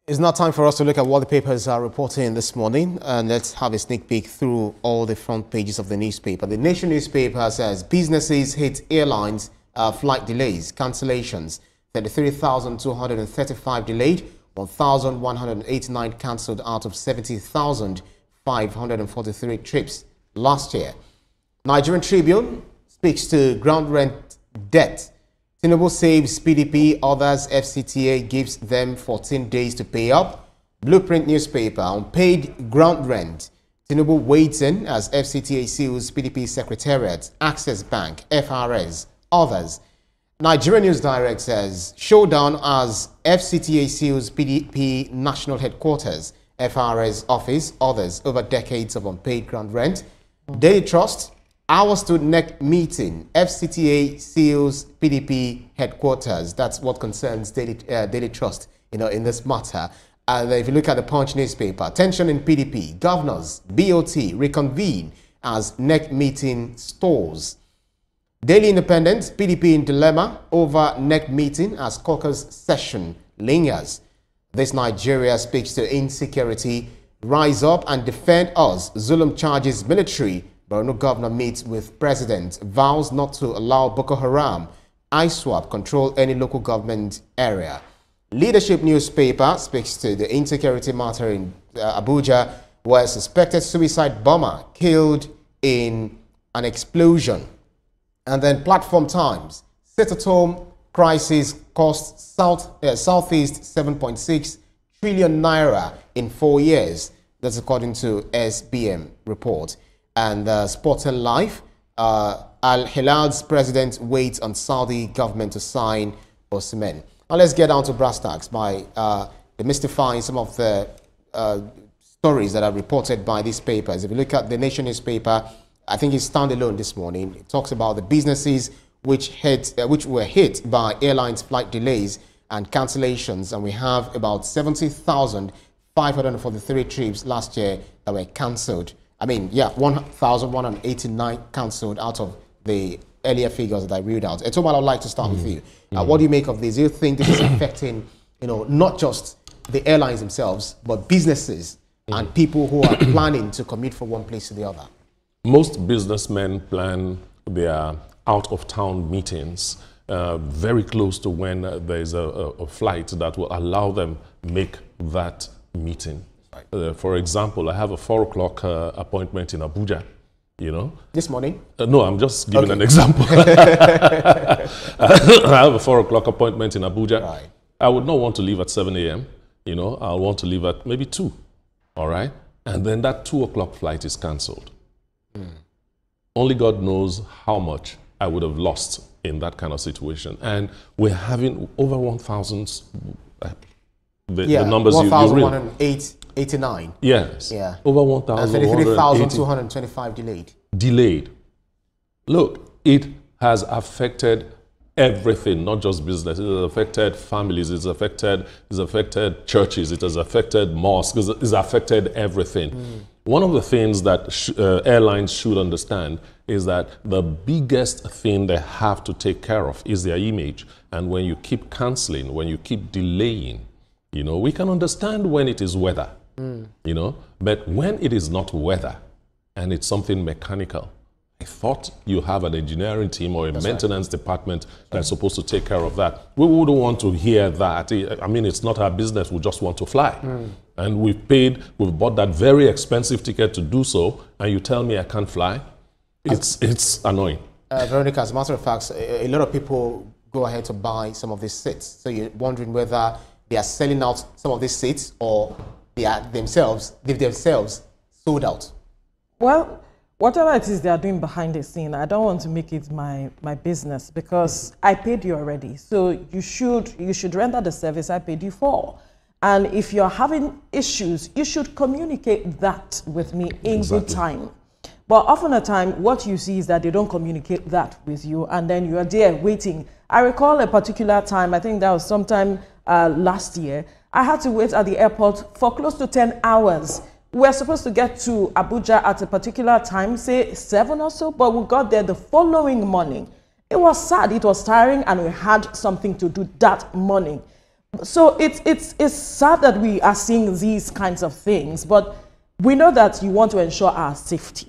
It's now time for us to look at what the papers are reporting this morning, and let's have a sneak peek through all the front pages of the newspaper. The Nation newspaper says businesses hit airlines flight delays, cancellations, 33,235 delayed, 1,189 cancelled out of 70,543 trips last year. Nigerian Tribune speaks to ground rent debt. Tinubu saves PDP, others FCTA gives them 14 days to pay up. Blueprint newspaper on paid ground rent. Tinubu waits in as FCTA seals PDP Secretariat, Access Bank, FRS, others. Nigeria News Direct says showdown as FCTA seals PDP National Headquarters, FRS office, others over decades of unpaid ground rent. Daily Trust. Hours to neck meeting. FCTA seals PDP headquarters. That's what concerns Daily Trust, in this matter. And if you look at the Punch newspaper, tension in PDP. Governors, BOT reconvene as neck meeting stalls. Daily Independent, PDP in dilemma over neck meeting as caucus session lingers. This Nigeria speaks to insecurity. Rise up and defend us. Zulum charges military. Borno governor meets with president, vows not to allow Boko Haram, ISWAP control any local government area. Leadership newspaper speaks to the insecurity matter in Abuja, where a suspected suicide bomber killed in an explosion. And then Platform Times, sit-at-home crisis cost Southeast 7.6 trillion naira in 4 years. That's according to SBM report. And Sporting Life, Al-Hilal's president waits on Saudi government to sign Osimhen. Now let's get down to brass tacks by demystifying some of the stories that are reported by these papers. If you look at the Nation newspaper, I think it's standalone this morning. It talks about the businesses which were hit by airlines flight delays and cancellations, and we have about 70,543 trips last year that were cancelled. 1,189 cancelled out of the earlier figures that I read out. Etomal, I'd like to start with you. What do you make of this? Do you think this is affecting, not just the airlines themselves, but businesses and people who are planning to commute from one place to the other? Most businessmen plan their out-of-town meetings very close to when there is a flight that will allow them make that meeting. For example, I have a 4 o'clock appointment in Abuja, This morning? No, I'm just giving an example. I have a 4 o'clock appointment in Abuja. Right. I would not want to leave at 7 a.m. I'll want to leave at maybe 2, all right? And then that 2 o'clock flight is cancelled. Only God knows how much I would have lost in that kind of situation. And we're having over 1,000, the numbers you read. 89. Yes. Yeah. Over 33,225 delayed. Delayed. Look, it has affected everything, not just business. It has affected families. It's affected churches. It has affected mosques. It's affected everything. One of the things that airlines should understand is that the biggest thing they have to take care of is their image. And when you keep canceling, when you keep delaying, we can understand when it is weather. But when it is not weather and it's something mechanical, I thought you have an engineering team or a maintenance department that's supposed to take care of that. We wouldn't want to hear that. It's not our business. We just want to fly. And we've bought that very expensive ticket to do so, and you tell me I can't fly? It's annoying. Veronica, as a matter of fact, a lot of people go ahead to buy some of these seats. So you're wondering whether they are selling out some of these seats or they've themselves sold out. Well, whatever it is they are doing behind the scene, I don't want to make it my business because I paid you already. So you should render the service I paid you for. And if you're having issues, you should communicate that with me in good time. But often the time, what you see is that they don't communicate that with you, and then you are there waiting. I recall a particular time, I think that was sometime last year, I had to wait at the airport for close to 10 hours. We were supposed to get to Abuja at a particular time, say 7 or so, but we got there the following morning. It was sad, it was tiring, and we had something to do that morning. So it's sad that we are seeing these kinds of things, but we know that you want to ensure our safety.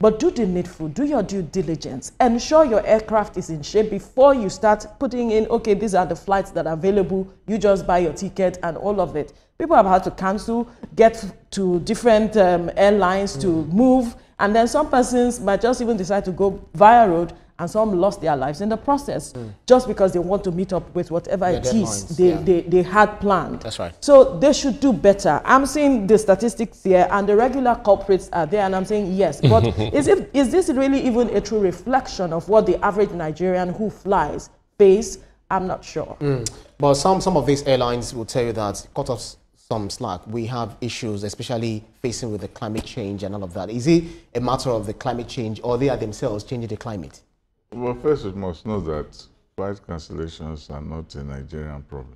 But do the needful, do your due diligence, ensure your aircraft is in shape before you start putting in, okay, these are the flights that are available, you just buy your ticket and all of it. People have had to cancel, get to different airlines to move, and then some persons might just even decide to go via road, and some lost their lives in the process just because they want to meet up with whatever it is they had planned. That's right. So they should do better. I'm seeing the statistics here, and the regular culprits are there, and I'm saying yes. But is this really even a true reflection of what the average Nigerian who flies face? I'm not sure. But some of these airlines will tell you that, cut off some slack, we have issues, especially facing with the climate change and all of that. Is it a matter of the climate change, or they are themselves changing the climate? Well, first, we must know that flight cancellations are not a Nigerian problem.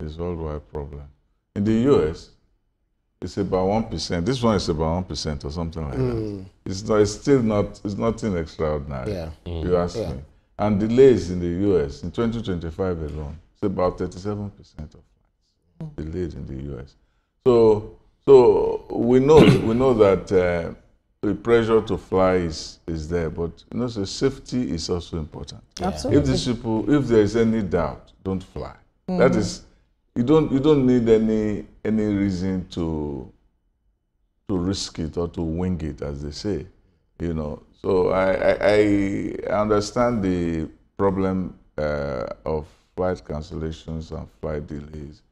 It's a worldwide problem. In the US, it's about 1%. This one is about 1% or something like that. It's still not, it's nothing extraordinary, you ask me. And delays in the US, in 2025 alone, it's about 37% of flights delayed in the US. So we know that the pressure to fly is there, but you know, so safety is also important. Absolutely. If these people, if there is any doubt, don't fly. That is, you don't need any reason to risk it or to wing it, as they say. You know, so I understand the problem of flight cancellations and flight delays,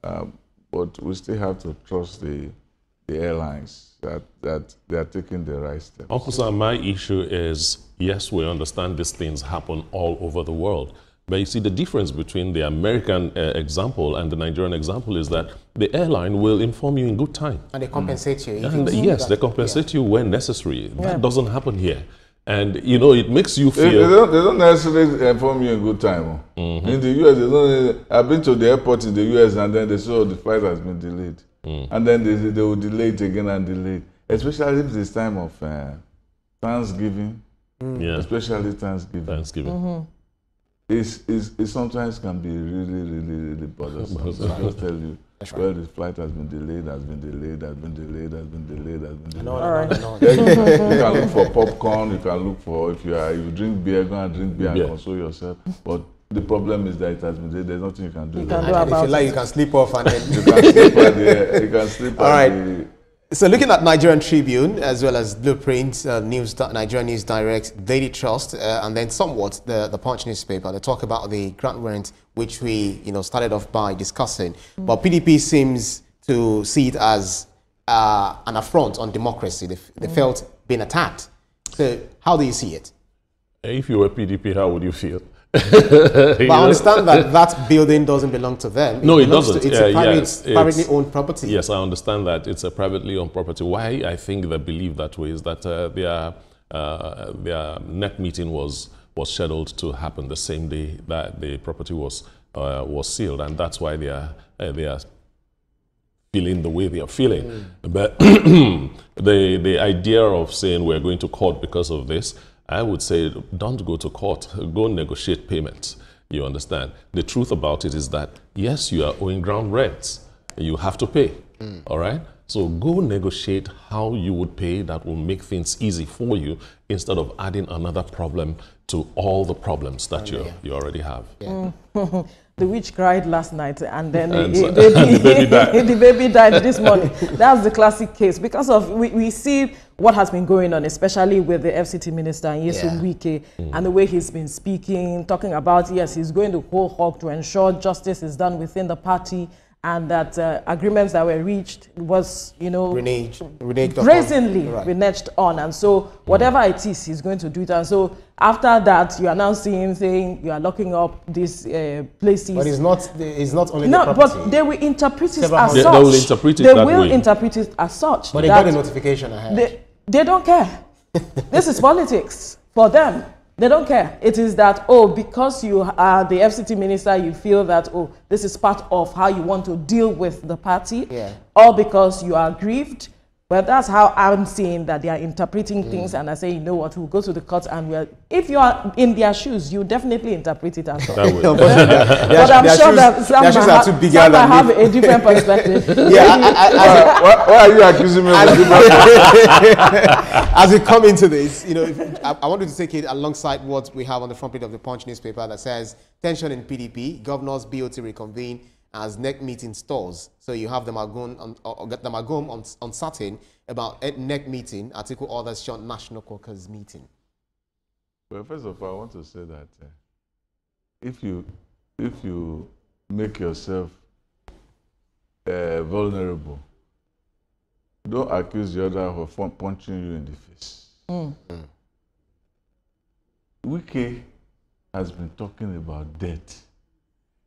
but we still have to trust the airlines that they are taking the right steps. Uncle Sam, my issue is, yes, we understand these things happen all over the world. But you see, the difference between the American example and the Nigerian example is that the airline will inform you in good time. And they compensate you. And yes, they compensate you when necessary. That doesn't happen here. And, you know, it makes you feel... They don't necessarily inform you in good time. In the US, I've been to the airport in the US, and then they say, oh, the flight has been delayed. And then they will delay it again and delay it. Especially if it's time of Thanksgiving. Especially Thanksgiving. It sometimes can be really bothersome. I'll just tell you, well, the flight has been delayed, has been delayed. You can look for popcorn, you can look for, if you drink beer, go and drink beer and console yourself. But the problem is that it has been delayed, there's nothing you can do. And if you like, you can sleep off and then... You can sleep at the... You can sleep All at right. So looking at Nigerian Tribune, as well as Blueprint, Nigerian News Direct, Daily Trust, and then somewhat the Punch newspaper, they talk about the grant rent, which we started off by discussing. But PDP seems to see it as an affront on democracy. They felt being attacked. So how do you see it? If you were PDP, how would you feel? But I understand that building doesn't belong to them. No, it doesn't. It's a privately owned property. Yes, I understand that it's a privately owned property. Why I think they believe that way is that their net meeting was scheduled to happen the same day that the property was sealed, and that's why they are feeling the way they are feeling. But the idea of saying we're going to court because of this, I would say don't go to court, go negotiate payments. You understand? The truth about it is that, yes, you are owing ground rents. You have to pay, all right? So go negotiate how you would pay that will make things easy for you instead of adding another problem to all the problems that you already have. The witch cried last night, and then the baby died this morning. That's the classic case, because of we see what has been going on, especially with the FCT minister, Nyesom Wike, and the way he's been speaking, talking about, yes, he's going to whole hog to ensure justice is done within the party, and that agreements that were reached was, reneged brazenly reneged on. And so whatever it is, he's going to do it. And so after that, you are now saying you are locking up these places. But it's not only the property. But they will interpret it as such. They will interpret it that way. They will interpret it as such. But they got a notification ahead. They don't care. This is politics for them. They don't care. It is that, because you are the FCT minister, you feel that, this is part of how you want to deal with the party, or because you are aggrieved, But that's how I'm seeing that they are interpreting things, and I say, you know what, we'll go to the court, and if you are in their shoes, you definitely interpret it as well. But I'm sure that some might have a different perspective. Why are you accusing me of a different? As we come into this, you know, I wanted to take it alongside what we have on the front page of the Punch newspaper that says, tension in PDP, governors BOT reconvene as NEC meeting stalls. So you have the Magum uncertain about NEC meeting, article others short National Caucus meeting. Well, first of all, I want to say that if you make yourself vulnerable, don't accuse the other of punching you in the face. Wike has been talking about debt.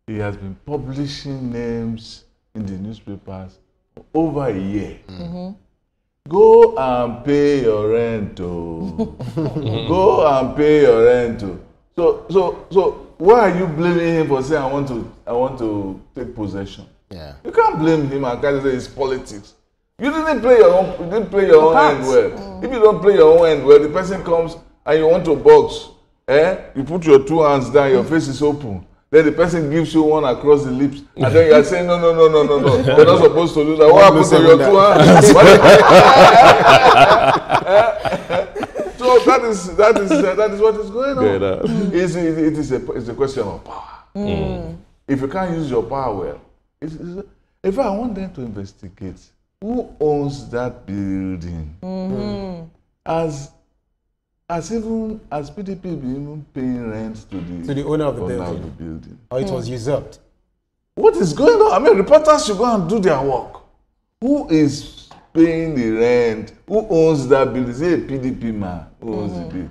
He has been publishing names in the newspapers for over a year. Go and pay your rent. Go and pay your rent. So why are you blaming him for saying I want to take possession? Yeah. You can't blame him and can't say it's politics. You didn't play your own end well. If you don't play your own end well, the person comes and you want to box. You put your two hands down, your face is open. Then the person gives you one across the lips, and then you are saying, no. You're not supposed to do that. What happened to your two hands? So that is what is going on. It's a question of power. If you can't use your power well, if I want them to investigate who owns that building, as PDP be even paying rent to the owner of the building. Or it was usurped. What is going on? I mean, reporters should go and do their work. Who is paying the rent? Who owns that building? Is it a PDP man who owns the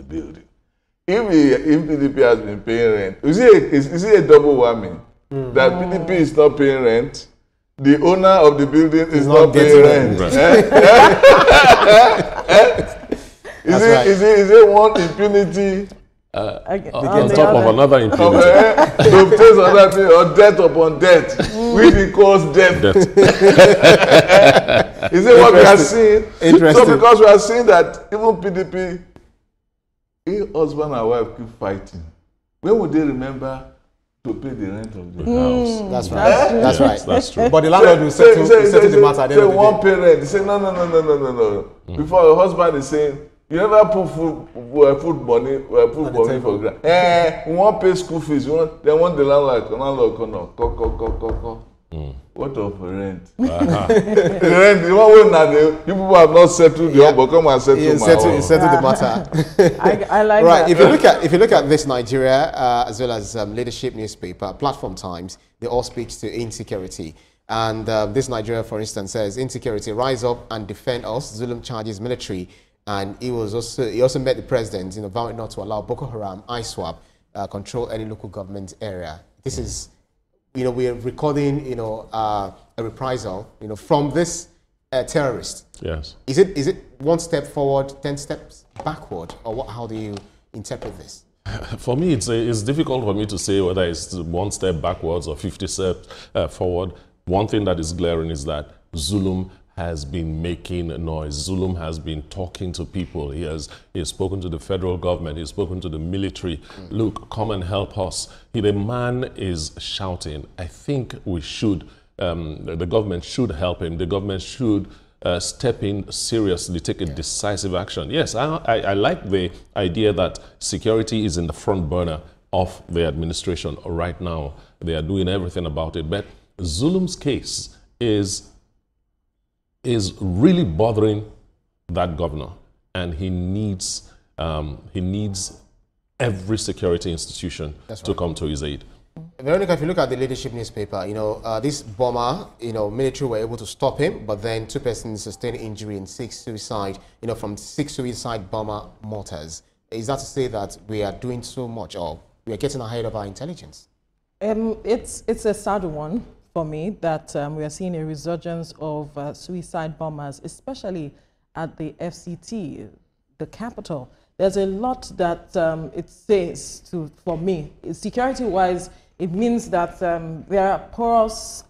building? If PDP has been paying rent, is it a double whammy? That PDP is not paying rent, the owner of the building is not paying rent. Is it one impunity on top of another impunity? To obtain another thing, or debt upon debt, which equals debt. Is it what we are seeing? So because we are seeing that even PDP, if husband and wife keep fighting, when would they remember to pay the rent of the house? That's right. That's right. That's true. But the landlord will settle the matter at the end of the day. One parent, they say no. Before your husband is saying, you never put food money for grant. We want to pay school fees. They want the landlord come. What of rent? The rent, the one way now, you people have not settled the but come and settle the matter. I like right, that. if you look at this Nigeria, as well as leadership newspaper, Platform Times, they all speak to insecurity. And this Nigeria, for instance, says, insecurity, rise up and defend us. Zulum charges military. And he also met the president, vowing not to allow Boko Haram, ISWAP, control any local government area. This is, we are recording, a reprisal, from this terrorist. Yes. Is it one step forward, 10 steps backward, or how do you interpret this? For me, it's difficult for me to say whether it's one step backwards or 50 steps forward. One thing that is glaring is that Zulum has been making noise. Zulum has been talking to people. He has spoken to the federal government. He's spoken to the military. Look, come and help us. The man is shouting. I think we should, the government should help him. The government should step in seriously, take a decisive action. Yes, I like the idea that security is in the front burner of the administration right now. They are doing everything about it. But Zulum's case is really bothering that governor, and he needs every security institution to come to his aid. Veronica, if you look at the leadership newspaper, this bomber, military were able to stop him, but then 2 persons sustained injury and 6 suicide, from 6 suicide bomber mortars. Is that to say that we are doing so much, or we are getting ahead of our intelligence? It's a sad one for me that we are seeing a resurgence of suicide bombers, especially at the FCT, the capital. There's a lot that it says for me. Security-wise, it means that there are porous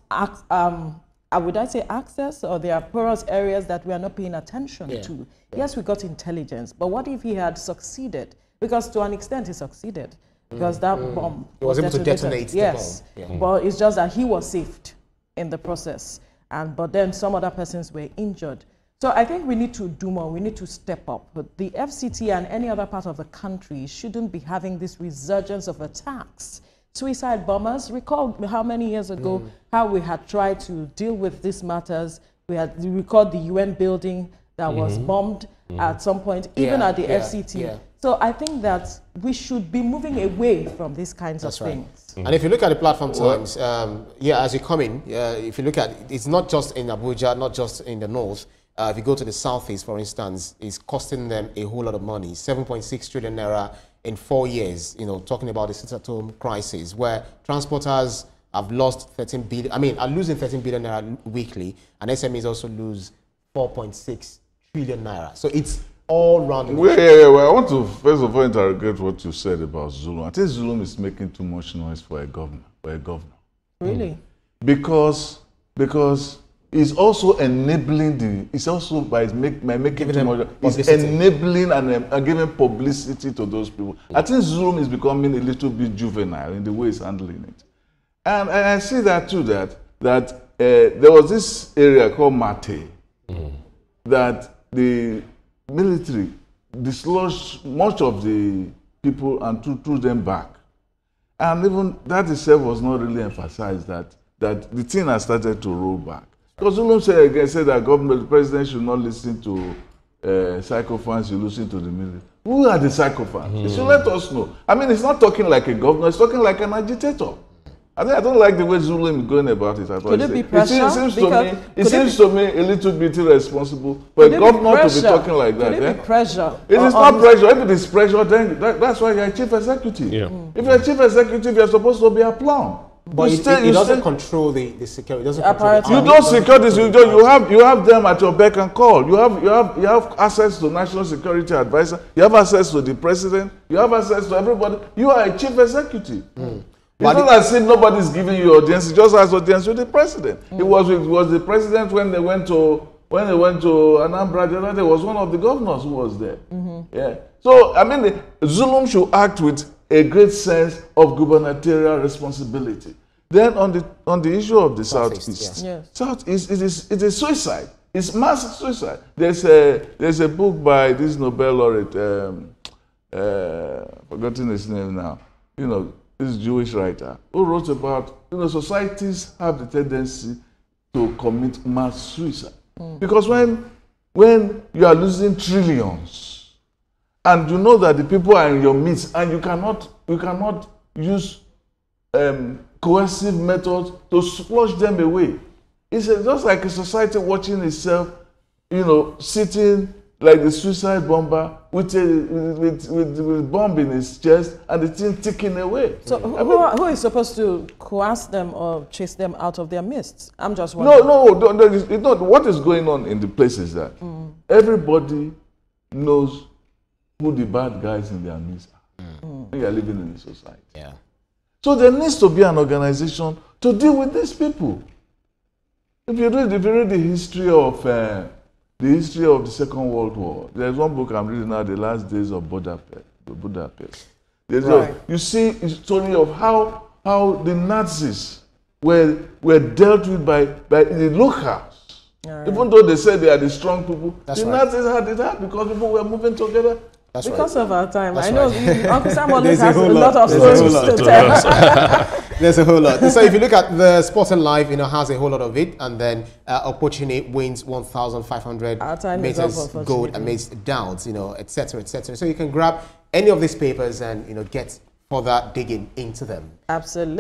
would I say access, or there are porous areas that we are not paying attention to? Yeah. Yes, we got intelligence, but what if he had succeeded? Because to an extent he succeeded, because that bomb was able to detonate the bomb. Yeah. But it's just that he was saved in the process, but then some other persons were injured. So I think we need to do more. We need to step up. But the FCT and any other part of the country shouldn't be having this resurgence of attacks. Suicide bombers, recall how many years ago how we had tried to deal with these matters. We recalled the UN building that was bombed at some point, even at the FCT. Yeah. So I think that we should be moving away from these kinds of things. And if you look at the platform times, as you come in, if you look at it, it's not just in Abuja, not just in the north. If you go to the southeast, for instance, it's costing them a whole lot of money, 7.6 trillion naira in 4 years, talking about the sit-at-home crisis, where transporters have lost 13 billion, are losing 13 billion naira weekly, and SMEs also lose 4.6 trillion naira. So it's all round. Well, I want to first of all interrogate what you said about Zulum. I think Zulum is making too much noise for a governor. Really? Because it's also enabling it's also by making too much, it's enabling and giving publicity to those people. I think Zulum is becoming a little bit juvenile in the way it's handling it. And I see that too, that there was this area called Mate, that the military dislodged much of the people and threw them back. And even that itself was not really emphasized, that the thing has started to roll back. Because Zulum said that the president should not listen to sycophants, you listen to the military. Who are the sycophants? They should let us know. I mean, it's not talking like a governor, it's talking like an agitator. I don't like the way Zulum is going about it. Could it be pressure? It seems to me a little bit irresponsible for a governor to be talking like that. Could it be pressure? It is not pressure. If it is pressure, then that's why you're a chief executive. Yeah. If you're a chief executive, you're supposed to be aplomb. But it doesn't control the security. It doesn't control the you don't secure this. You have them at your beck and call. You have access to national security advisor. You have access to the president. You have access to everybody. You are a chief executive. It's not as if nobody is giving you audience. It just has audience with the president. It was the president when they went to Anambra. The other day was one of the governors who was there. Yeah. So I mean, Zulum should act with a great sense of gubernatorial responsibility. Then on the issue of the Southeast, Southeast it is suicide. It's mass suicide. There's a book by this Nobel laureate, forgotten his name now. This Jewish writer who wrote about societies have the tendency to commit mass suicide because when you are losing trillions and you know that the people are in your midst and you cannot use coercive methods to flush them away. It's just like a society watching itself, sitting like the suicide bomber with bomb in his chest and the thing ticking away. So who is supposed to coerce them or chase them out of their midst? I'm just wondering. No. What is going on in the place is that everybody knows who the bad guys in their midst are. When you are living in a society. Yeah. So there needs to be an organization to deal with these people. If you read the history of the Second World War, there's one book I'm reading now, The Last Days of Budapest. You see a story of how the Nazis were dealt with by the locals. Even though they said they are the strong people, Nazis had it hard because people were moving together. Because of our time. I know Uncle Sam always has a lot of stories to tell. There's a whole lot. So if you look at the Sport and Life, has a whole lot of it. And then Opportunity wins 1,500 meters gold amidst doubts, etc., etc. So you can grab any of these papers and, get further digging into them. Absolutely.